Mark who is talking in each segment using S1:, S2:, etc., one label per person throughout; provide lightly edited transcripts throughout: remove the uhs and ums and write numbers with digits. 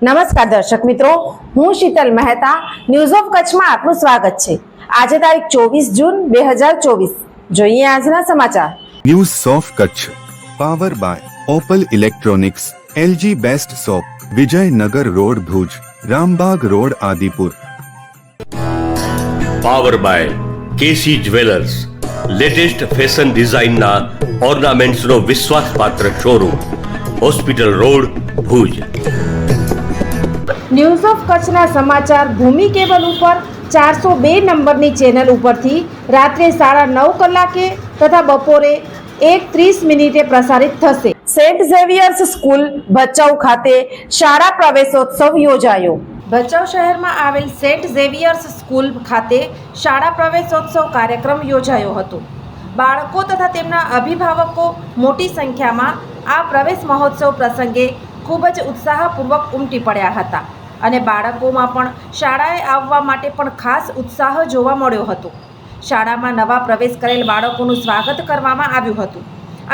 S1: નમસ્કાર દર્શક મિત્રો, હું શીતલ મહેતા ન્યૂઝ ઓફ કચ્છમાં આપનું સ્વાગત છે। આજે તારીખ 24 જૂન 2024। જોઈએ આજના સમાચાર।
S2: News of Kutch power by opal electronics, LG best shop, Vijaynagar road Bhuj, Rambag road Adipur.
S3: Power by KC jewellers, latest fashion ડિઝાઇનના ઓર્નામેન્ટ્સનો વિશ્વાસપાત્ર showroom, hospital road Bhuj.
S1: News of કચ્છના સમાચાર ભૂમિ કેબલ ઉપર 402 નંબરની ચેનલ ઉપરથી રાત્રે 9:30 કલાકે તથા બપોરે 1:30 પ્રસારિત થશે। સેન્ટ ઝેવિયર્સ સ્કૂલ ભચાઉ ખાતે શાળા પ્રવેશોત્સવ યોજાયો। ભચાઉ શહેરમાં આવેલ સેન્ટ ઝેવિયર્સ સ્કૂલ ખાતે શાળા પ્રવેશોત્સવ કાર્યક્રમ યોજાયો હતો। બાળકો તથા તેમના અભિભાવકો મોટી સંખ્યામાં આ પ્રવેશ મહોત્સવ પ્રસંગે ખૂબ જ ઉત્સાહપૂર્વક ઉમટી પડ્યા હતા અને બાળકોમાં પણ શાળાએ આવવા માટે પણ ખાસ ઉત્સાહ જોવા મળ્યો હતો। શાળામાં નવા પ્રવેશ કરેલ બાળકોનું સ્વાગત કરવામાં આવ્યું હતું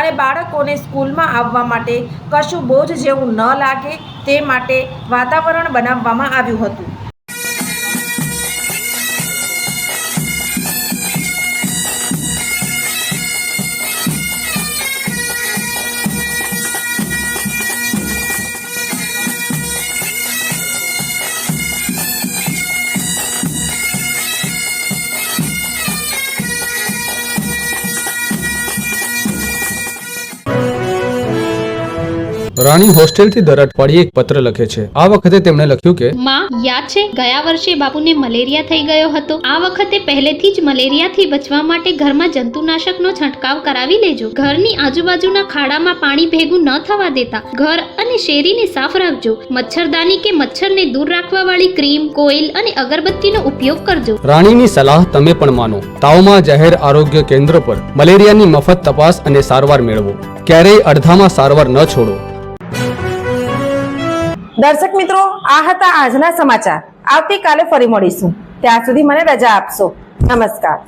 S1: અને બાળકોને સ્કૂલમાં આવવા માટે કશું બોજ જેવું ન લાગે તે માટે વાતાવરણ બનાવવામાં આવ્યું હતું।
S4: રાણી હોસ્ટેલથી દર અઠવાડિયે એક પત્ર લખે છે। આ વખતે તેમણે લખ્યું કે
S5: માં, યાદ છે ગયા વર્ષે બાપુને મલેરિયા થઈ ગયો હતો। આ વખતે પહેલેથી જ મલેરિયાથી બચવા માટે ઘરમાં જંતુનાશકનો છંટકાવ કરાવી લેજો। ઘરની આજુબાજુના ખાડામાં પાણી ભેગું ન થવા દેતા। ઘર અને શેરીને સાફ રાખજો। મચ્છરદાની કે મચ્છરને દૂર રાખવા વાળી ક્રીમ, કોઇલ અને અગરબત્તીનો ઉપયોગ કરજો।
S4: રાણીની સલાહ તમે પણ માનો। તાવમાં જાહેર આરોગ્ય કેન્દ્ર પર મલેરિયાની મફત તપાસ અને સારવાર મેળવો। ક્યારેય અડધામાં સારવાર ન છોડો।
S1: દર્શક મિત્રો, આ હતા આજના સમાચાર। આવતીકાલે ફરી મળીશું। ત્યાં સુધી મને રજા આપશો। નમસ્કાર।